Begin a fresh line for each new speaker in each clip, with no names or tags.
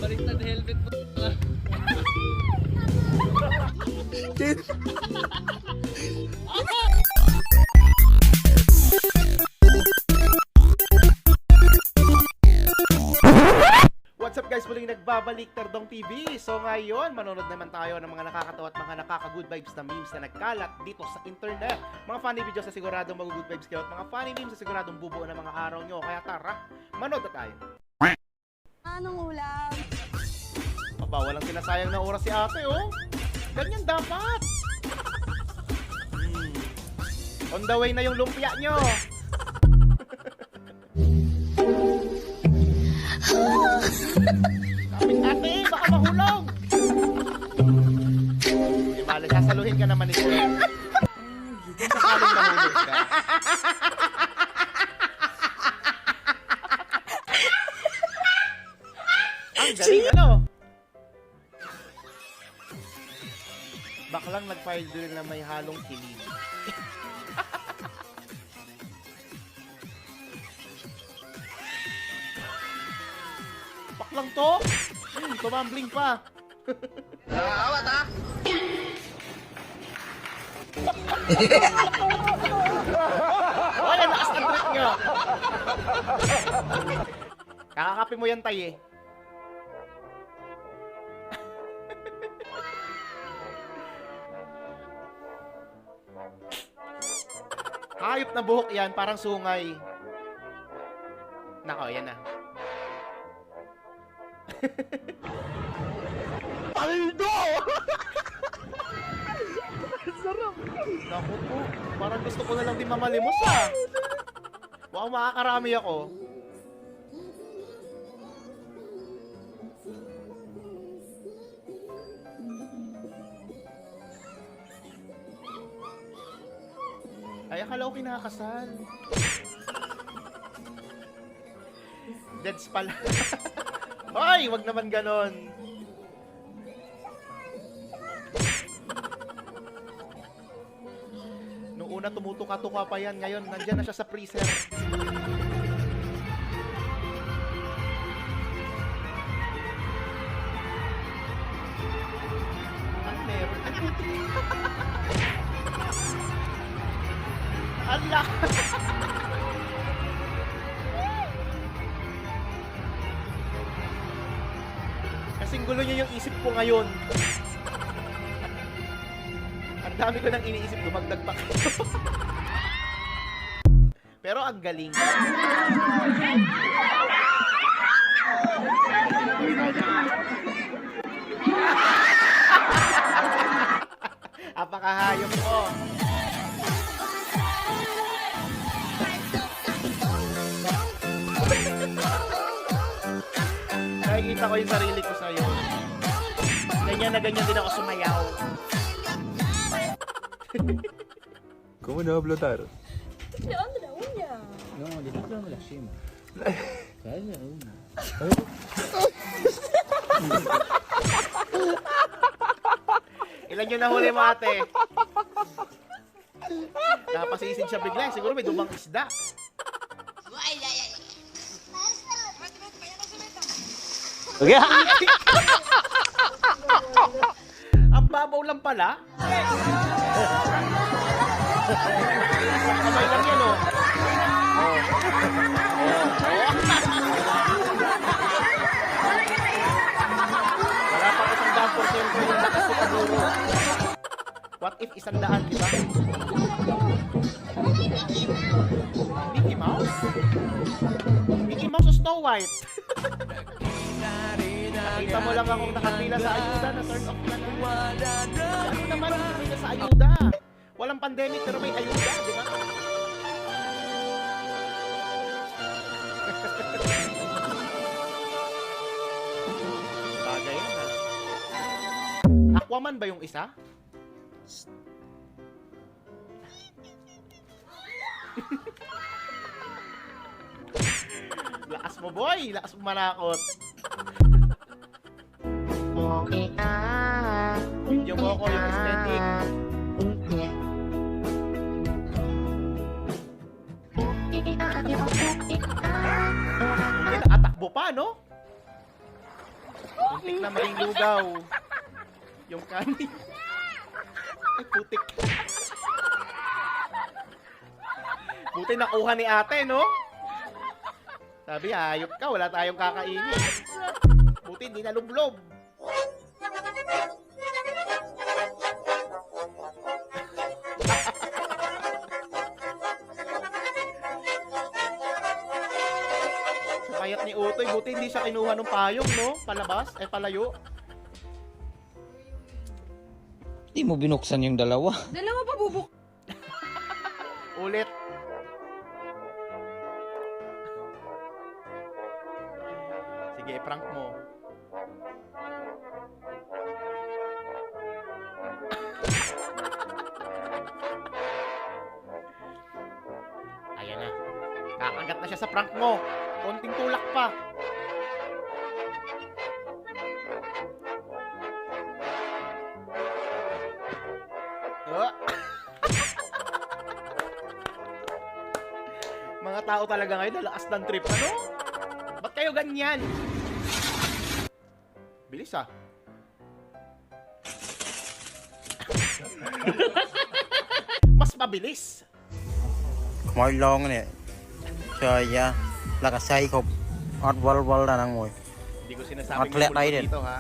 Baliktad helmet mo.
What's up guys? Muling nagbabalik Tardong TV. So ngayon, manonood naman tayo ng mga nakakatawa at mga nakaka-good vibes na memes na nagkalat dito sa internet. Mga funny videos na siguradong mag-good vibes kayo at mga funny memes na siguradong bubuo ng mga araw nyo. Kaya tara, manood na tayo.
Anong ulam?
Aba, walang sinasayang na oras si ate, oh. Ganyan dapat. On the way na yung lumpia nyo. Kapit ate, baka mahulog. Di bale, sasaluhin ka naman ito. Kung sakaling mahulog ka. Ang galing, ano? Baklang nag-fire drill na may halong kilig. Baklang to? Tumambling pa.
Nakakawat ha?
Wala, lakas ng trip nyo. Kakakapi mo yan, tay, eh. Hayop na buhok yan, parang sungay. Nako, yan na. Paldo! Sarap. Naku po, parang gusto ko na lang din mamalimos, ah. Wow, makakarami ako. Ay, akala ko kinakasal. Deads pala. Hoy, wag naman ganon. Noong una tumutuka-tuka pa yan, ngayon nandyan na siya sa freezer. Ano meron? Ay, puti. Allah! Kasing gulo niya yung isip ko ngayon. Ang dami ko nang iniisip, dumagdag pa kayo. Pero ang galing. Apakahayop ko. Nakikita ko yung sarili ko sa'yo. Ganyan na ganyan din ako sumayaw.
¿Cómo no va a explotar?
¿De dónde la uña?
No, de no me la llevo. Cállate una.
Ilan yung nahuli mo, ate? Napasisid siya bigla. Siguro may dumang isda.
Okay.
Ang babaw lang pala. Kamay lang yan, oh. Wala pa 100% yung lakas ko paguro. What if 100, di ba? Mickey Mouse? Mickey Mouse o Snow White? Nakita mo lang akong nakapila sa ayuda na turn off na na. Ano naman ang nakapila sa ayuda? Walang pandemic pero may ayuda, di ba? Bagay yan, ha? Aquaman ba yung isa? Lakas mo, boy! Lakas mo manakot! Video mo ako yung aesthetic. May nakatakbo pa, no? Muntik na maging lugaw. Yung kanin. Ay, putik. Buti nakuha ni ate, no? Sabi, hayop ka, wala tayong kakainin. Buti, hindi nalublob. Sa payat ni Utoy, buti hindi siya kinuha ng payong, no? Palabas, palayo.
Di mo binuksan yung dalawa.
Dalawa pa bubuk.
Ulit. Sige, prank mo. Ayan na. Kakagat na siya sa prank mo. Konting tulak pa. Oh. Mga tao talaga ngayon, lalakas ng trip. Ano? Ba't kayo ganyan? Bilis ah. Mas mabilis.
ขโมยลองเนี่ยเจอยาแล้วก็ใส่ครบออดวอลวอลนะนางมวย
Hindi ko sinasabing
At flat
may
tayo
pulpo dito ha.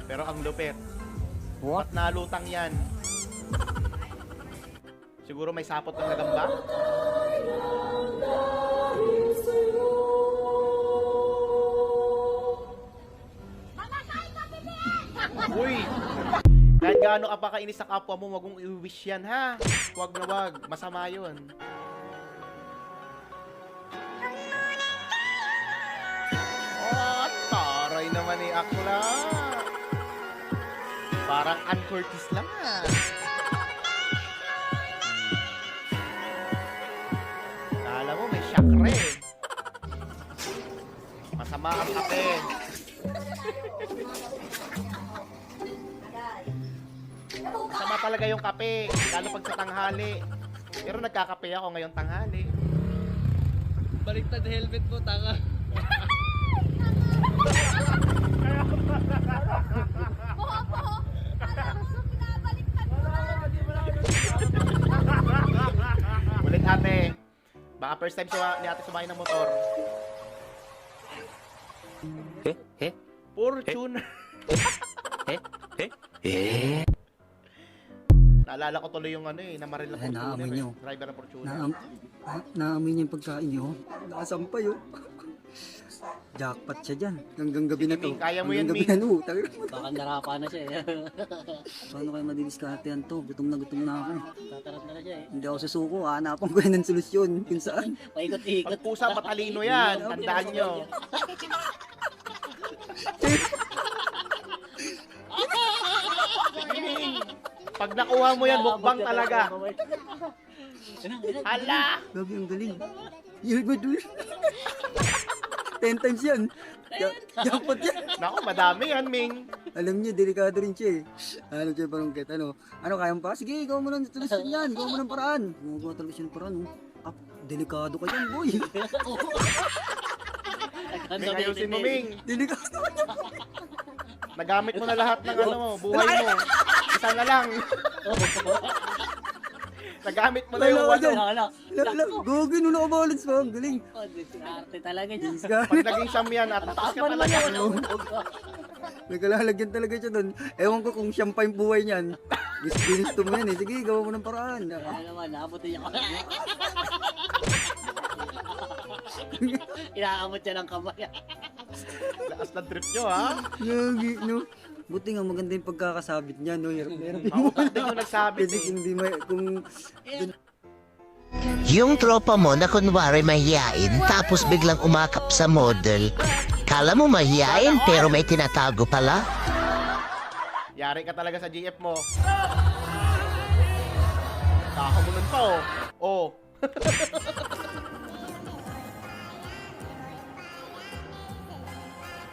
Pero ang lupit.
What?
At nalutang yan. Siguro may sapot ng nagamba? Uy! Kahit gaano ka pa kainis sa kapwa mo, wag mong i-wish yan ha. Wag na wag. Masama yun. Oh, taray naman ni Akla. Parang Ann Curtis lang ah. Kala mo may chakra eh. Masama ang kape. Masama talaga yung kape, lalo pag sa tanghali. Pero nagkakape ako ngayong tanghali.
Baliktad helmet mo, tanga.
Ulit ate. Baka first time ni ate sumakay ng motor. Fortuner. Naalala ko tuloy yung ano eh, namaril ng
Ay, naamoy
Fortuner
nyo.
Driver ng Fortuner.
Naamoy niya yung pagkain niyo. Nakasampay oh. Jackpot siya dyan. Hanggang gabi na to.
Ming, kaya mo yan,
Hanggang gabi
Ming.
na no. Tagal.
Baka narapa na siya eh.
Paano kayo madidiskartehan to? Gutom na ako.
Tatarap na siya eh.
Hindi ako susuko. Hanapan ko yan ng solusyon. Kung saan.
Paikot-ikot.
Pag pusa, matalino yan. Tandaan nyo. Ming, pag nakuha mo yan, mukbang talaga. Hala!
Gabi ang galing. Yun ba doon? 10 times yan. Jackpot yan.
Naku, madami yan, Ming.
Alam niyo, delikado rin siya eh. Alam siya parang get, ano, kaya mo pa? Sige, ikaw mo ng solusyon yan. Ikaw mo ng paraan. Gumagawa talaga siya ng paraan. Oh. Ah, delikado ka yan, boy.
Ming, ayusin mo, Ming.
Delikado ka yan.
Nagamit mo na lahat ng ano mo, buhay mo. Isa na lang. Nagamit mo na yung
Wala ka
ano.
dyan. Lala, gugin mo na kabalance mo. Ang galing.
Arte talaga niya.
Pag naging siyam yan, at tapos ka talaga.
Nagkalalagyan talaga siya doon. Ewan ko kung siyang pa yung buhay niyan. Gusto mo yan eh. Sige, gawa mo ng paraan.
Kaya naman, naabutin niya. Inaamot siya ng kamay.
Lakas ng trip nyo, ha?
Yagi, no? Buti nga maganda yung pagkakasabit niya, no? Hirap
Ako kasi din yung nagsabi.
Pwede hindi may, kung
Yung tropa mo na kunwari mahihain tapos biglang umakap sa model. Kala mo mahihain pero may tinatago pala?
Yari ka talaga sa GF mo. Kakamunan pa, oh. Oh.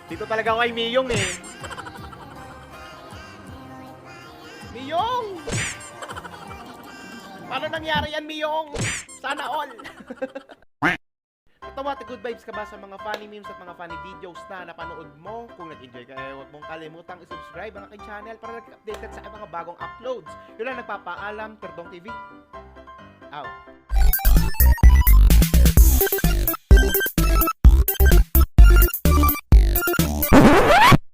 Dito talaga ako kay Miyong eh. Miyong! Paano nangyari yan, Miyong? Sana all! Automatic good good vibes ka ba sa mga funny memes at mga funny videos na napanood mo? Kung nag-enjoy ka, huwag mong kalimutang i-subscribe ang aking channel para nag-update ka sa aking mga bagong uploads. Yun lang nagpapaalam, Terdong TV. Out.